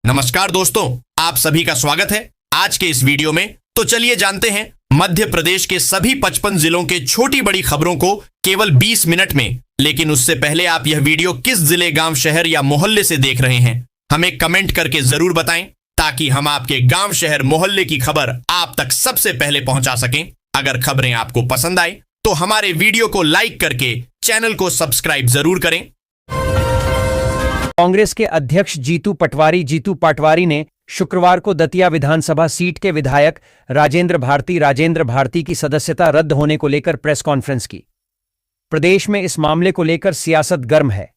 नमस्कार दोस्तों, आप सभी का स्वागत है आज के इस वीडियो में। तो चलिए जानते हैं मध्य प्रदेश के सभी 55 जिलों के छोटी बड़ी खबरों को केवल 20 मिनट में। लेकिन उससे पहले आप यह वीडियो किस जिले, गांव, शहर या मोहल्ले से देख रहे हैं, हमें कमेंट करके जरूर बताएं, ताकि हम आपके गांव, शहर, मोहल्ले की खबर आप तक सबसे पहले पहुंचा सकें। अगर खबरें आपको पसंद आए तो हमारे वीडियो को लाइक करके चैनल को सब्सक्राइब जरूर करें। कांग्रेस के अध्यक्ष जीतू पटवारी ने शुक्रवार को दतिया विधानसभा सीट के विधायक राजेंद्र भारती की सदस्यता रद्द होने को लेकर प्रेस कॉन्फ्रेंस की। प्रदेश में इस मामले को लेकर सियासत गर्म है।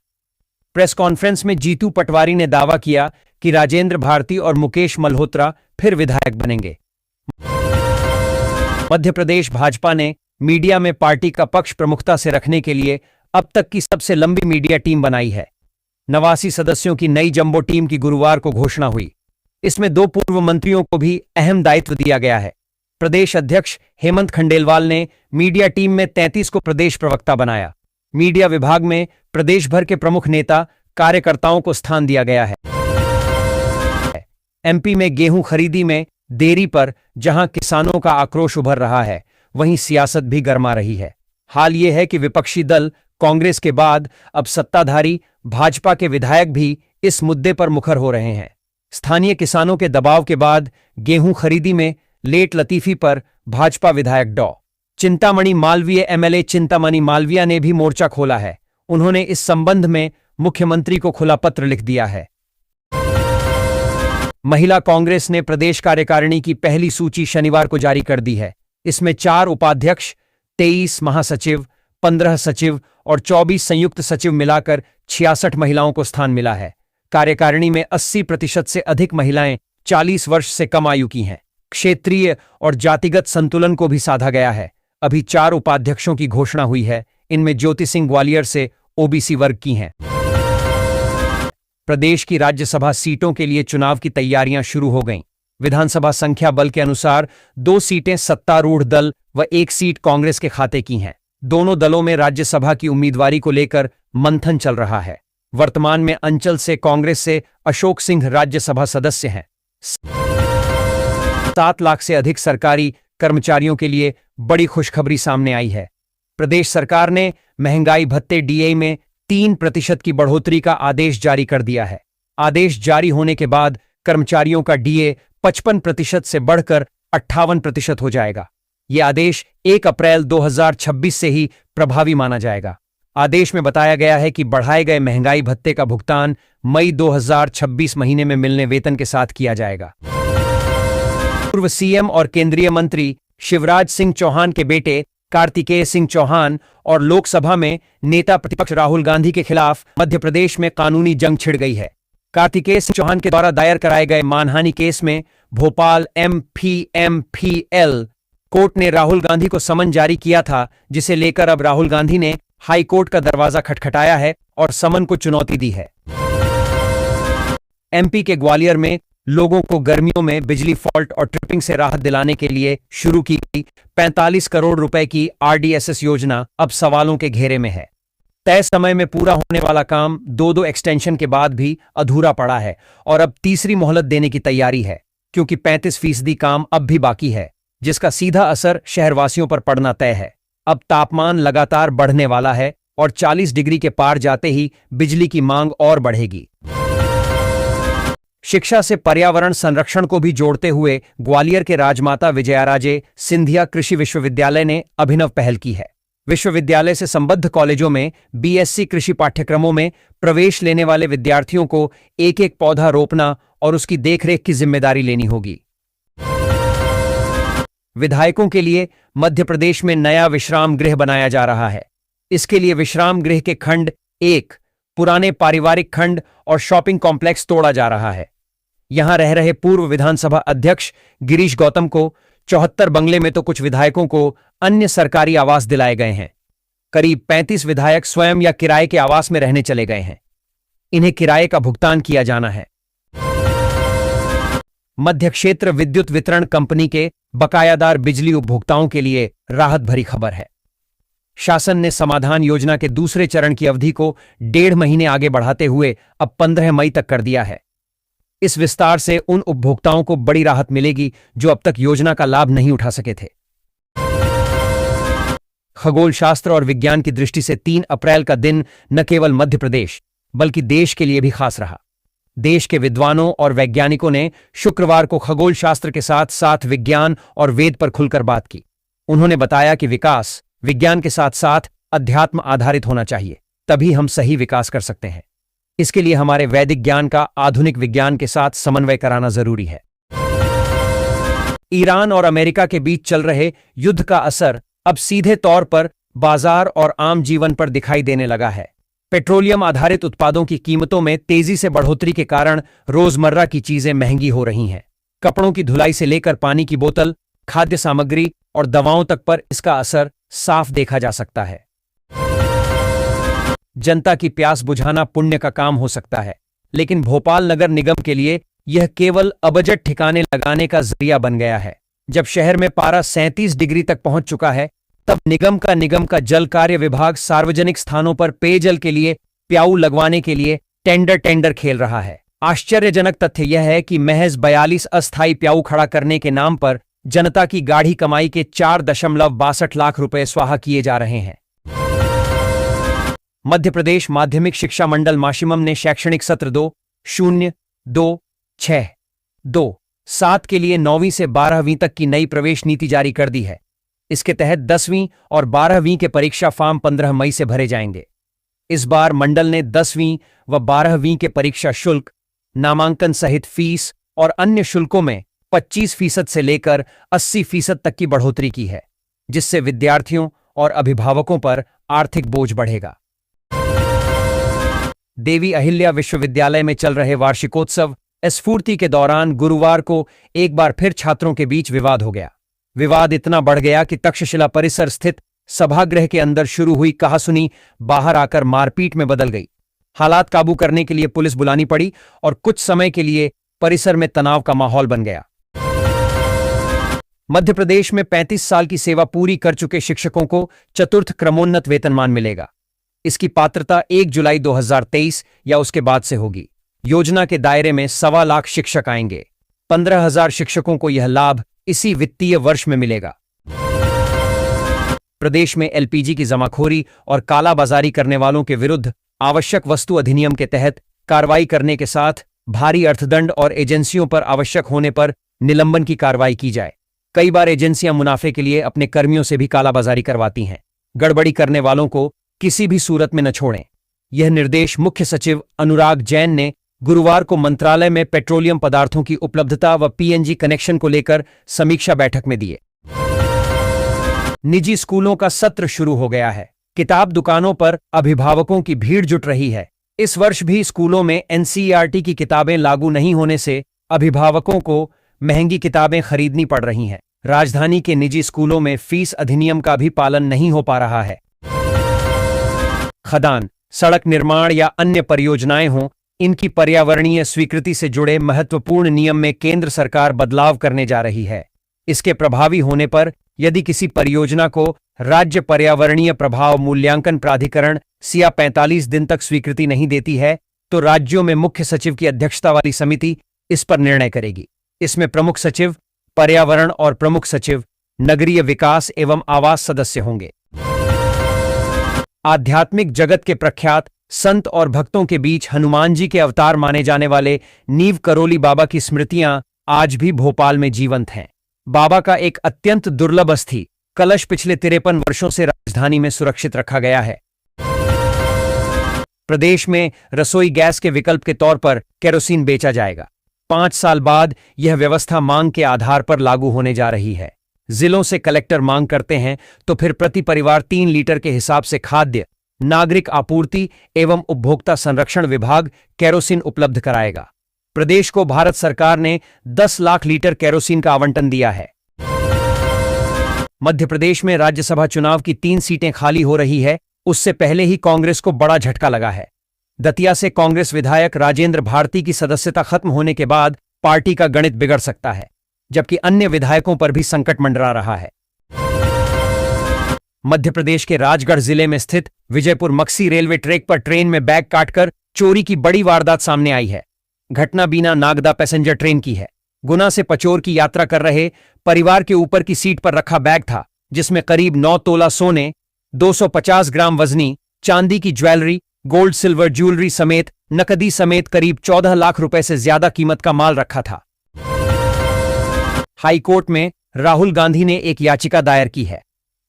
प्रेस कॉन्फ्रेंस में जीतू पटवारी ने दावा किया कि राजेंद्र भारती और मुकेश मल्होत्रा फिर विधायक बनेंगे। मध्य प्रदेश भाजपा ने मीडिया में पार्टी का पक्ष प्रमुखता से रखने के लिए अब तक की सबसे लंबी मीडिया टीम बनाई है। 89 सदस्यों की नई जंबो टीम की गुरुवार को घोषणा हुई। इसमें 2 पूर्व मंत्रियों को भी अहम दायित्व दिया गया है। प्रदेश अध्यक्ष हेमंत खंडेलवाल ने मीडिया टीम में 33 को प्रदेश प्रवक्ता बनाया। मीडिया विभाग में प्रदेश भर के प्रमुख नेता कार्यकर्ताओं को स्थान दिया गया है। एमपी में गेहूं खरीदी में देरी पर जहां किसानों का आक्रोश उभर रहा है, वहीं सियासत भी गर्मा रही है। हाल यह है कि विपक्षी दल कांग्रेस के बाद अब सत्ताधारी भाजपा के विधायक भी इस मुद्दे पर मुखर हो रहे हैं। स्थानीय किसानों के दबाव के बाद गेहूं खरीदी में लेट लतीफी पर भाजपा विधायक डॉ. चिंतामणि मालवीय एमएलए चिंतामणि मालवीय ने भी मोर्चा खोला है। उन्होंने इस संबंध में मुख्यमंत्री को खुला पत्र लिख दिया है। महिला कांग्रेस ने प्रदेश कार्यकारिणी की पहली सूची शनिवार को जारी कर दी है। इसमें 4 उपाध्यक्ष, 23 महासचिव, 15 सचिव और 24 संयुक्त सचिव मिलाकर 66 महिलाओं को स्थान मिला है। कार्यकारिणी में 80% से अधिक महिलाएं 40 वर्ष से कम आयु की हैं। क्षेत्रीय और जातिगत संतुलन को भी साधा गया है। अभी 4 उपाध्यक्षों की घोषणा हुई है। इनमें ज्योति सिंह ग्वालियर से ओबीसी वर्ग की हैं। प्रदेश की राज्यसभा सीटों के लिए चुनाव की तैयारियां शुरू हो गईं। विधानसभा संख्या बल के अनुसार 2 सीटें सत्तारूढ़ दल व 1 सीट कांग्रेस के खाते की हैं। दोनों दलों में राज्यसभा की उम्मीदवारी को लेकर मंथन चल रहा है। वर्तमान में अंचल से कांग्रेस से अशोक सिंह राज्यसभा सदस्य हैं। 7 लाख से अधिक सरकारी कर्मचारियों के लिए बड़ी खुशखबरी सामने आई है। प्रदेश सरकार ने महंगाई भत्ते डीए में 3% की बढ़ोतरी का आदेश जारी कर दिया है। आदेश जारी होने के बाद कर्मचारियों का डीए 55% से बढ़कर 58% हो जाएगा। यह आदेश 1 अप्रैल 2026 से ही प्रभावी माना जाएगा। आदेश में बताया गया है कि बढ़ाए गए महंगाई भत्ते का भुगतान मई 2026 महीने में मिलने वेतन के साथ किया जाएगा। पूर्व सीएम और केंद्रीय मंत्री शिवराज सिंह चौहान के बेटे कार्तिकेय सिंह चौहान और लोकसभा में नेता प्रतिपक्ष राहुल गांधी के खिलाफ मध्य प्रदेश में कानूनी जंग छिड़ गई है। कार्तिकेय सिंह चौहान के द्वारा दायर कराए गए मानहानि केस में भोपाल MPMPL कोर्ट ने राहुल गांधी को समन जारी किया था, जिसे लेकर अब राहुल गांधी ने हाई कोर्ट का दरवाजा खटखटाया है और समन को चुनौती दी है। एमपी के ग्वालियर में लोगों को गर्मियों में बिजली फॉल्ट और ट्रिपिंग से राहत दिलाने के लिए शुरू की गई 45 करोड़ रुपए की RDSS योजना अब सवालों के घेरे में है। तय समय में पूरा होने वाला काम 2 एक्सटेंशन के बाद भी अधूरा पड़ा है और अब तीसरी मोहलत देने की तैयारी है, क्योंकि 35% काम अब भी बाकी है, जिसका सीधा असर शहरवासियों पर पड़ना तय है। अब तापमान लगातार बढ़ने वाला है और 40 डिग्री के पार जाते ही बिजली की मांग और बढ़ेगी। शिक्षा से पर्यावरण संरक्षण को भी जोड़ते हुए ग्वालियर के राजमाता विजयाराजे सिंधिया कृषि विश्वविद्यालय ने अभिनव पहल की है। विश्वविद्यालय से संबद्ध कॉलेजों में BSc कृषि पाठ्यक्रमों में प्रवेश लेने वाले विद्यार्थियों को एक पौधा रोपना और उसकी देखरेख की जिम्मेदारी लेनी होगी। विधायकों के लिए मध्य प्रदेश में नया विश्राम गृह बनाया जा रहा है। इसके लिए विश्राम गृह के खंड 1, पुराने पारिवारिक खंड और शॉपिंग कॉम्प्लेक्स तोड़ा जा रहा है। यहां रह रहे पूर्व विधानसभा अध्यक्ष गिरीश गौतम को 74 बंगले में तो कुछ विधायकों को अन्य सरकारी आवास दिलाए गए हैं। करीब 35 विधायक स्वयं या किराए के आवास में रहने चले गए हैं। इन्हें किराए का भुगतान किया जाना है। मध्य क्षेत्र विद्युत वितरण कंपनी के बकायादार बिजली उपभोक्ताओं के लिए राहत भरी खबर है। शासन ने समाधान योजना के दूसरे चरण की अवधि को 1.5 महीने आगे बढ़ाते हुए अब 15 मई तक कर दिया है। इस विस्तार से उन उपभोक्ताओं को बड़ी राहत मिलेगी जो अब तक योजना का लाभ नहीं उठा सके थे। खगोल शास्त्र और विज्ञान की दृष्टि से 3 अप्रैल का दिन न केवल मध्य प्रदेश बल्कि देश के लिए भी खास रहा। देश के विद्वानों और वैज्ञानिकों ने शुक्रवार को खगोल शास्त्र के साथ साथ विज्ञान और वेद पर खुलकर बात की। उन्होंने बताया कि विकास विज्ञान के साथ साथ अध्यात्म आधारित होना चाहिए, तभी हम सही विकास कर सकते हैं। इसके लिए हमारे वैदिक ज्ञान का आधुनिक विज्ञान के साथ समन्वय कराना जरूरी है। ईरान और अमेरिका के बीच चल रहे युद्ध का असर अब सीधे तौर पर बाजार और आम जीवन पर दिखाई देने लगा है। पेट्रोलियम आधारित उत्पादों की कीमतों में तेजी से बढ़ोतरी के कारण रोजमर्रा की चीजें महंगी हो रही हैं। कपड़ों की धुलाई से लेकर पानी की बोतल, खाद्य सामग्री और दवाओं तक पर इसका असर साफ देखा जा सकता है। जनता की प्यास बुझाना पुण्य का काम हो सकता है, लेकिन भोपाल नगर निगम के लिए यह केवल अबजट ठिकाने लगाने का जरिया बन गया है। जब शहर में पारा 37 डिग्री तक पहुंच चुका है, तब निगम का जल कार्य विभाग सार्वजनिक स्थानों पर पेयजल के लिए प्याऊ लगवाने के लिए टेंडर खेल रहा है। आश्चर्यजनक तथ्य यह है कि महज 42 अस्थायी प्याऊ खड़ा करने के नाम पर जनता की गाढ़ी कमाई के 4.62 लाख रुपए स्वाहा किए जा रहे हैं। मध्य प्रदेश माध्यमिक शिक्षा मंडल माशिमम ने शैक्षणिक सत्र 2026-27 के लिए 9वीं से 12वीं तक की नई प्रवेश नीति जारी कर दी है। इसके तहत 10वीं और 12वीं के परीक्षा फॉर्म 15 मई से भरे जाएंगे। इस बार मंडल ने 10वीं व 12वीं के परीक्षा शुल्क, नामांकन सहित फीस और अन्य शुल्कों में 25% से लेकर 80% तक की बढ़ोतरी की है, जिससे विद्यार्थियों और अभिभावकों पर आर्थिक बोझ बढ़ेगा। देवी अहिल्या विश्वविद्यालय में चल रहे वार्षिकोत्सव स्फूर्ति के दौरान गुरुवार को एक बार फिर छात्रों के बीच विवाद हो गया। विवाद इतना बढ़ गया कि तक्षशिला परिसर स्थित सभागृह के अंदर शुरू हुई कहासुनी बाहर आकर मारपीट में बदल गई। हालात काबू करने के लिए पुलिस बुलानी पड़ी और कुछ समय के लिए परिसर में तनाव का माहौल बन गया। मध्य प्रदेश में 35 साल की सेवा पूरी कर चुके शिक्षकों को चतुर्थ क्रमोन्नत वेतनमान मिलेगा। इसकी पात्रता 1 जुलाई 2023 या उसके बाद से होगी। योजना के दायरे में 1.25 लाख शिक्षक आएंगे। 15,000 शिक्षकों को यह लाभ इसी वित्तीय वर्ष में मिलेगा। प्रदेश में एलपीजी की जमाखोरी और कालाबाजारी करने वालों के विरुद्ध आवश्यक वस्तु अधिनियम के तहत कार्रवाई करने के साथ भारी अर्थदंड और एजेंसियों पर आवश्यक होने पर निलंबन की कार्रवाई की जाए। कई बार एजेंसियां मुनाफे के लिए अपने कर्मियों से भी कालाबाजारी करवाती हैं। गड़बड़ी करने वालों को किसी भी सूरत में न छोड़ें। यह निर्देश मुख्य सचिव अनुराग जैन ने गुरुवार को मंत्रालय में पेट्रोलियम पदार्थों की उपलब्धता व पीएनजी कनेक्शन को लेकर समीक्षा बैठक में दिए। निजी स्कूलों का सत्र शुरू हो गया है। किताब दुकानों पर अभिभावकों की भीड़ जुट रही है। इस वर्ष भी स्कूलों में एनसीईआरटी की किताबें लागू नहीं होने से अभिभावकों को महंगी किताबें खरीदनी पड़ रही हैं। राजधानी के निजी स्कूलों में फीस अधिनियम का भी पालन नहीं हो पा रहा है। खदान, सड़क निर्माण या अन्य परियोजनाएं हों, इनकी पर्यावरणीय स्वीकृति से जुड़े महत्वपूर्ण नियम में केंद्र सरकार बदलाव करने जा रही है। इसके प्रभावी होने पर यदि किसी परियोजना को राज्य पर्यावरणीय प्रभाव मूल्यांकन प्राधिकरण सिया 45 दिन तक स्वीकृति नहीं देती है, तो राज्यों में मुख्य सचिव की अध्यक्षता वाली समिति इस पर निर्णय करेगी। इसमें प्रमुख सचिव पर्यावरण और प्रमुख सचिव नगरीय विकास एवं आवास सदस्य होंगे। आध्यात्मिक जगत के प्रख्यात संत और भक्तों के बीच हनुमान जी के अवतार माने जाने वाले नीव करोली बाबा की स्मृतियां आज भी भोपाल में जीवंत हैं। बाबा का एक अत्यंत दुर्लभ अस्थि कलश पिछले 53 वर्षों से राजधानी में सुरक्षित रखा गया है। प्रदेश में रसोई गैस के विकल्प के तौर पर केरोसिन बेचा जाएगा। 5 साल बाद यह व्यवस्था मांग के आधार पर लागू होने जा रही है। जिलों से कलेक्टर मांग करते हैं तो फिर प्रति परिवार 3 लीटर के हिसाब से खाद्य, नागरिक आपूर्ति एवं उपभोक्ता संरक्षण विभाग केरोसिन उपलब्ध कराएगा। प्रदेश को भारत सरकार ने 10 लाख लीटर केरोसिन का आवंटन दिया है। मध्य प्रदेश में राज्यसभा चुनाव की 3 सीटें खाली हो रही है। उससे पहले ही कांग्रेस को बड़ा झटका लगा है। दतिया से कांग्रेस विधायक राजेंद्र भारती की सदस्यता खत्म होने के बाद पार्टी का गणित बिगड़ सकता है, जबकि अन्य विधायकों पर भी संकट मंडरा रहा है। मध्य प्रदेश के राजगढ़ जिले में स्थित विजयपुर मक्सी रेलवे ट्रैक पर ट्रेन में बैग काटकर चोरी की बड़ी वारदात सामने आई है। घटना बीना नागदा पैसेंजर ट्रेन की है। गुना से पचोर की यात्रा कर रहे परिवार के ऊपर की सीट पर रखा बैग था, जिसमें करीब 9 तोला सोने, 250 ग्राम वजनी चांदी की ज्वेलरी, गोल्ड सिल्वर ज्वेलरी समेत नकदी समेत करीब 14 लाख रुपए से ज्यादा कीमत का माल रखा था। हाई कोर्ट में राहुल गांधी ने एक याचिका दायर की है।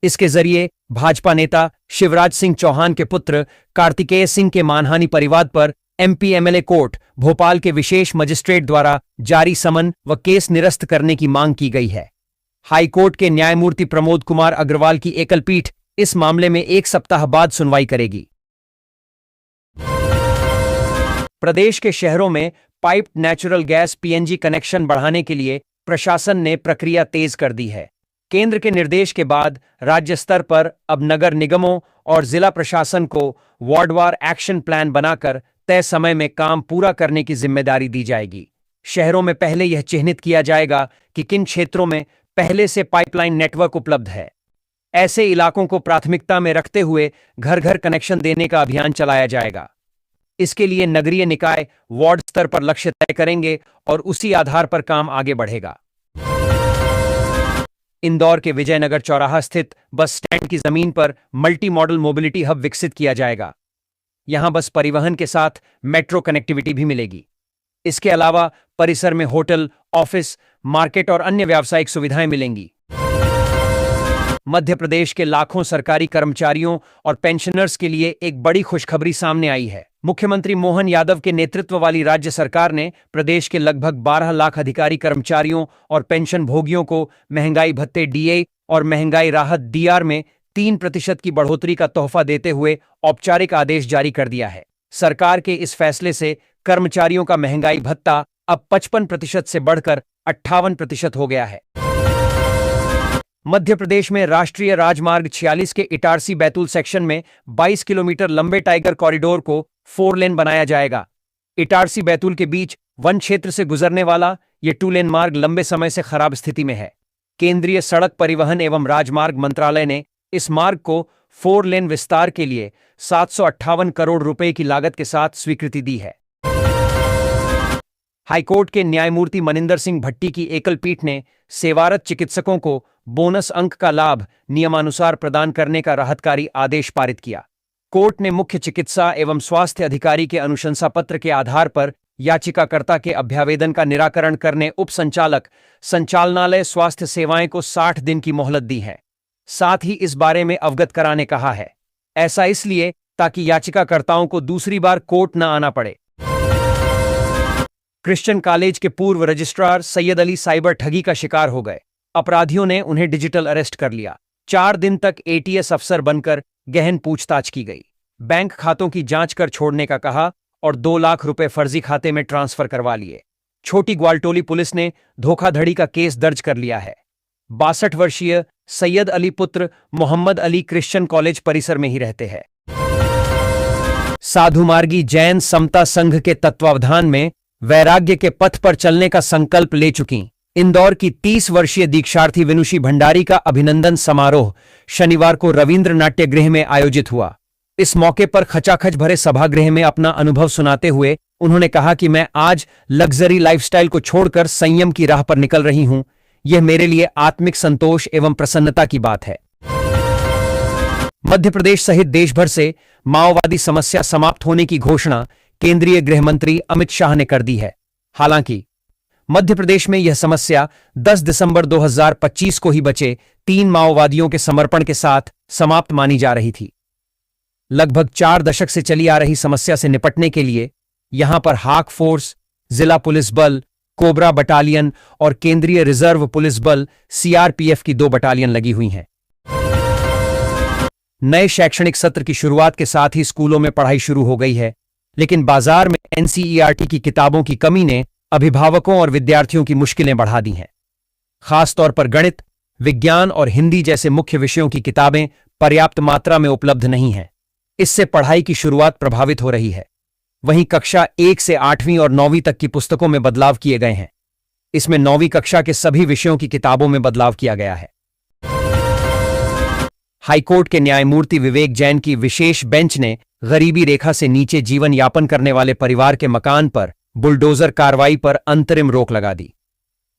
इसके जरिए भाजपा नेता शिवराज सिंह चौहान के पुत्र कार्तिकेय सिंह के मानहानि परिवाद पर एमपी एमएलए कोर्ट भोपाल के विशेष मजिस्ट्रेट द्वारा जारी समन व केस निरस्त करने की मांग की गई है। हाई कोर्ट के न्यायमूर्ति प्रमोद कुमार अग्रवाल की एकल पीठ इस मामले में 1 सप्ताह बाद सुनवाई करेगी। प्रदेश के शहरों में piped natural gas PNG connection बढ़ाने के लिए प्रशासन ने प्रक्रिया तेज कर दी है। केंद्र के निर्देश के बाद राज्य स्तर पर अब नगर निगमों और जिला प्रशासन को वार्डवार एक्शन प्लान बनाकर तय समय में काम पूरा करने की जिम्मेदारी दी जाएगी। शहरों में पहले यह चिन्हित किया जाएगा कि किन क्षेत्रों में पहले से पाइपलाइन नेटवर्क उपलब्ध है। ऐसे इलाकों को प्राथमिकता में रखते हुए घर घर कनेक्शन देने का अभियान चलाया जाएगा। इसके लिए नगरीय निकाय वार्ड स्तर पर लक्ष्य तय करेंगे और उसी आधार पर काम आगे बढ़ेगा। इंदौर के विजयनगर चौराहा स्थित बस स्टैंड की जमीन पर मल्टी मॉडल मोबिलिटी हब विकसित किया जाएगा। यहां बस परिवहन के साथ मेट्रो कनेक्टिविटी भी मिलेगी। इसके अलावा परिसर में होटल, ऑफिस, मार्केट और अन्य व्यावसायिक सुविधाएं मिलेंगी। मध्य प्रदेश के लाखों सरकारी कर्मचारियों और पेंशनर्स के लिए एक बड़ी खुशखबरी सामने आई है। मुख्यमंत्री मोहन यादव के नेतृत्व वाली राज्य सरकार ने प्रदेश के लगभग 12 लाख अधिकारी कर्मचारियों और पेंशन भोगियों को महंगाई भत्ते डीए और महंगाई राहत डीआर में 3% की बढ़ोतरी का तोहफा देते हुए औपचारिक आदेश जारी कर दिया है। सरकार के इस फैसले से कर्मचारियों का महंगाई भत्ता अब 55% से बढ़कर 58% हो गया है। मध्य प्रदेश में राष्ट्रीय राजमार्ग 46 के इटारसी बैतूल सेक्शन में 22 किलोमीटर लंबे टाइगर कॉरिडोर को 4 लेन बनाया जाएगा। इटारसी बैतूल के बीच वन क्षेत्र से गुजरने वाला यह 2 लेन मार्ग लंबे समय से खराब स्थिति में है। केंद्रीय सड़क परिवहन एवं राजमार्ग मंत्रालय ने इस मार्ग को 4 लेन विस्तार के लिए 758 करोड़ रुपए की लागत के साथ स्वीकृति दी है। हाईकोर्ट के न्यायमूर्ति मनिंदर सिंह भट्टी की एकल पीठ ने सेवारत चिकित्सकों को बोनस अंक का लाभ नियमानुसार प्रदान करने का राहतकारी आदेश पारित किया। कोर्ट ने मुख्य चिकित्सा एवं स्वास्थ्य अधिकारी के अनुशंसा पत्र के आधार पर याचिकाकर्ता के अभ्यावेदन का निराकरण करने उप संचालक संचालनालय स्वास्थ्य सेवाएं को 60 दिन की मोहलत दी है। साथ ही इस बारे में अवगत कराने कहा है। ऐसा इसलिए ताकि याचिकाकर्ताओं को दूसरी बार कोर्ट न आना पड़े। क्रिश्चियन कॉलेज के पूर्व रजिस्ट्रार सैयद अली साइबर ठगी का शिकार हो गए। अपराधियों ने उन्हें डिजिटल अरेस्ट कर लिया। 4 दिन तक एटीएस अफसर बनकर गहन पूछताछ की गई। बैंक खातों की जांच कर छोड़ने का कहा और 2 लाख रुपए फर्जी खाते में ट्रांसफर करवा लिए। छोटी ग्वालटोली पुलिस ने धोखाधड़ी का केस दर्ज कर लिया है। 62 वर्षीय सैयद अली पुत्र मोहम्मद अली क्रिश्चियन कॉलेज परिसर में ही रहते हैं। साधुमार्गी जैन समता संघ के तत्वावधान में वैराग्य के पथ पर चलने का संकल्प ले चुकी इंदौर की 30 वर्षीय दीक्षार्थी विनुषी भंडारी का अभिनंदन समारोह शनिवार को रविंद्र नाट्य गृह में आयोजित हुआ। इस मौके पर खचाखच भरे सभागृह में अपना अनुभव सुनाते हुए उन्होंने कहा कि मैं आज लग्जरी लाइफस्टाइल को छोड़कर संयम की राह पर निकल रही हूं। यह मेरे लिए आत्मिक संतोष एवं प्रसन्नता की बात है। मध्य प्रदेश सहित देश भर से माओवादी समस्या समाप्त होने की घोषणा केंद्रीय गृह मंत्री अमित शाह ने कर दी है। हालांकि मध्य प्रदेश में यह समस्या 10 दिसंबर 2025 को ही बचे 3 माओवादियों के समर्पण के साथ समाप्त मानी जा रही थी। लगभग 4 दशक से चली आ रही समस्या से निपटने के लिए यहां पर हाक फोर्स, जिला पुलिस बल, कोबरा बटालियन और केंद्रीय रिजर्व पुलिस बल सीआरपीएफ की 2 बटालियन लगी हुई हैं। नए शैक्षणिक सत्र की शुरुआत के साथ ही स्कूलों में पढ़ाई शुरू हो गई है, लेकिन बाजार में एनसीईआरटी की किताबों की कमी ने अभिभावकों और विद्यार्थियों की मुश्किलें बढ़ा दी हैं। खासतौर पर गणित, विज्ञान और हिंदी जैसे मुख्य विषयों की किताबें पर्याप्त मात्रा में उपलब्ध नहीं हैं। इससे पढ़ाई की शुरुआत प्रभावित हो रही है। वहीं कक्षा 1 से 8वीं और 9वीं तक की पुस्तकों में बदलाव किए गए हैं। इसमें 9वीं कक्षा के सभी विषयों की किताबों में बदलाव किया गया है। हाईकोर्ट के न्यायमूर्ति विवेक जैन की विशेष बेंच ने गरीबी रेखा से नीचे जीवन यापन करने वाले परिवार के मकान पर बुलडोजर कार्रवाई पर अंतरिम रोक लगा दी।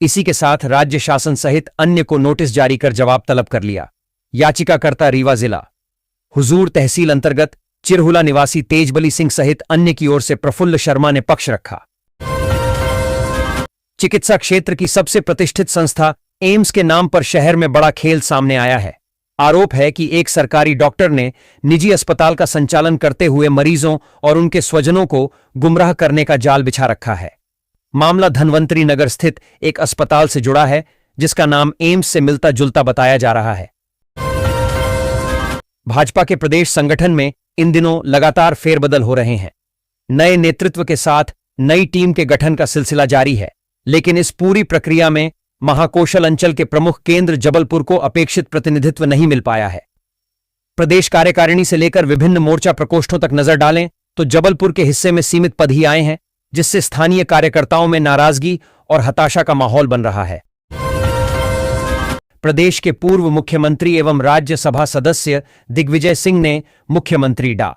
इसी के साथ राज्य शासन सहित अन्य को नोटिस जारी कर जवाब तलब कर लिया। याचिकाकर्ता रीवा जिला हुजूर तहसील अंतर्गत चिरहुला निवासी तेजबली सिंह सहित अन्य की ओर से प्रफुल्ल शर्मा ने पक्ष रखा। चिकित्सा क्षेत्र की सबसे प्रतिष्ठित संस्था एम्स के नाम पर शहर में बड़ा खेल सामने आया है। आरोप है कि एक सरकारी डॉक्टर ने निजी अस्पताल का संचालन करते हुए मरीजों और उनके स्वजनों को गुमराह करने का जाल बिछा रखा है। मामला धनवंतरी नगर स्थित एक अस्पताल से जुड़ा है, जिसका नाम एम्स से मिलता जुलता बताया जा रहा है। भाजपा के प्रदेश संगठन में इन दिनों लगातार फेरबदल हो रहे हैं। नए नेतृत्व के साथ नई टीम के गठन का सिलसिला जारी है, लेकिन इस पूरी प्रक्रिया में महाकौशल अंचल के प्रमुख केंद्र जबलपुर को अपेक्षित प्रतिनिधित्व नहीं मिल पाया है। प्रदेश कार्यकारिणी से लेकर विभिन्न मोर्चा प्रकोष्ठों तक नजर डालें तो जबलपुर के हिस्से में सीमित पद ही आए हैं, जिससे स्थानीय कार्यकर्ताओं में नाराजगी और हताशा का माहौल बन रहा है। प्रदेश के पूर्व मुख्यमंत्री एवं राज्यसभा सदस्य दिग्विजय सिंह ने मुख्यमंत्री डा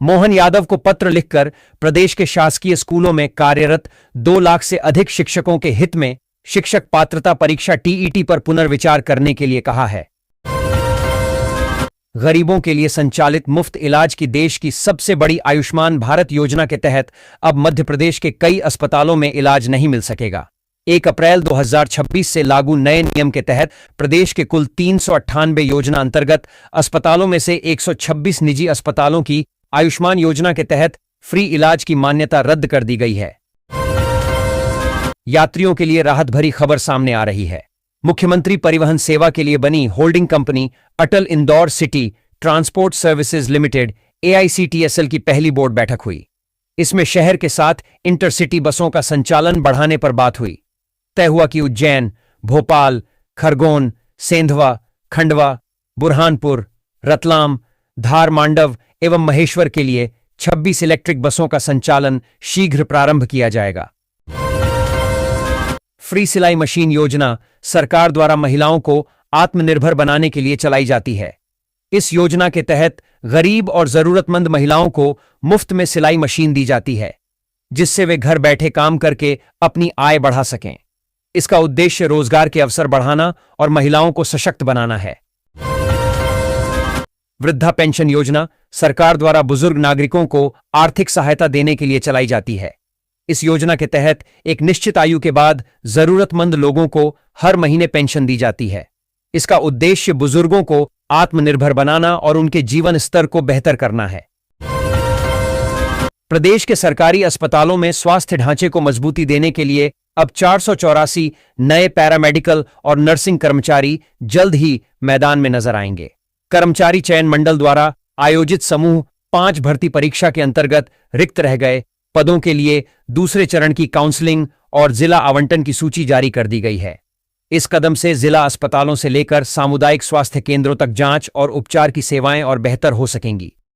मोहन यादव को पत्र लिखकर प्रदेश के शासकीय स्कूलों में कार्यरत 2 लाख से अधिक शिक्षकों के हित में शिक्षक पात्रता परीक्षा टीईटी पर पुनर्विचार करने के लिए कहा है। गरीबों के लिए संचालित मुफ्त इलाज की देश की सबसे बड़ी आयुष्मान भारत योजना के तहत अब मध्य प्रदेश के कई अस्पतालों में इलाज नहीं मिल सकेगा। 1 अप्रैल 2026 से लागू नए नियम के तहत प्रदेश के कुल 398 योजना अंतर्गत अस्पतालों में से 126 निजी अस्पतालों की आयुष्मान योजना के तहत फ्री इलाज की मान्यता रद्द कर दी गई है। यात्रियों के लिए राहत भरी खबर सामने आ रही है। मुख्यमंत्री परिवहन सेवा के लिए बनी holding company Atal Indore city transport services limited AICTSL की पहली बोर्ड बैठक हुई। इसमें शहर के साथ इंटरसिटी बसों का संचालन बढ़ाने पर बात हुई। तय हुआ कि उज्जैन, भोपाल, खरगोन, सेंधवा, खंडवा, बुरहानपुर, रतलाम, धार, मांडव एवं महेश्वर के लिए 26 इलेक्ट्रिक बसों का संचालन शीघ्र प्रारंभ किया जाएगा। फ्री सिलाई मशीन योजना सरकार द्वारा महिलाओं को आत्मनिर्भर बनाने के लिए चलाई जाती है। इस योजना के तहत गरीब और जरूरतमंद महिलाओं को मुफ्त में सिलाई मशीन दी जाती है, जिससे वे घर बैठे काम करके अपनी आय बढ़ा सकें। इसका उद्देश्य रोजगार के अवसर बढ़ाना और महिलाओं को सशक्त बनाना है। वृद्धा पेंशन योजना सरकार द्वारा बुजुर्ग नागरिकों को आर्थिक सहायता देने के लिए चलाई जाती है। इस योजना के तहत एक निश्चित आयु के बाद जरूरतमंद लोगों को हर महीने पेंशन दी जाती है। इसका उद्देश्य बुजुर्गों को आत्मनिर्भर बनाना और उनके जीवन स्तर को बेहतर करना है। प्रदेश के सरकारी अस्पतालों में स्वास्थ्य ढांचे को मजबूती देने के लिए अब 484 नए पैरामेडिकल और नर्सिंग कर्मचारी जल्द ही मैदान में नजर आएंगे। कर्मचारी चयन मंडल द्वारा आयोजित समूह 5 भर्ती परीक्षा के अंतर्गत रिक्त रह गए पदों के लिए दूसरे चरण की काउंसलिंग और जिला आवंटन की सूची जारी कर दी गई है। इस कदम से जिला अस्पतालों से लेकर सामुदायिक स्वास्थ्य केंद्रों तक जांच और उपचार की सेवाएं और बेहतर हो सकेंगी।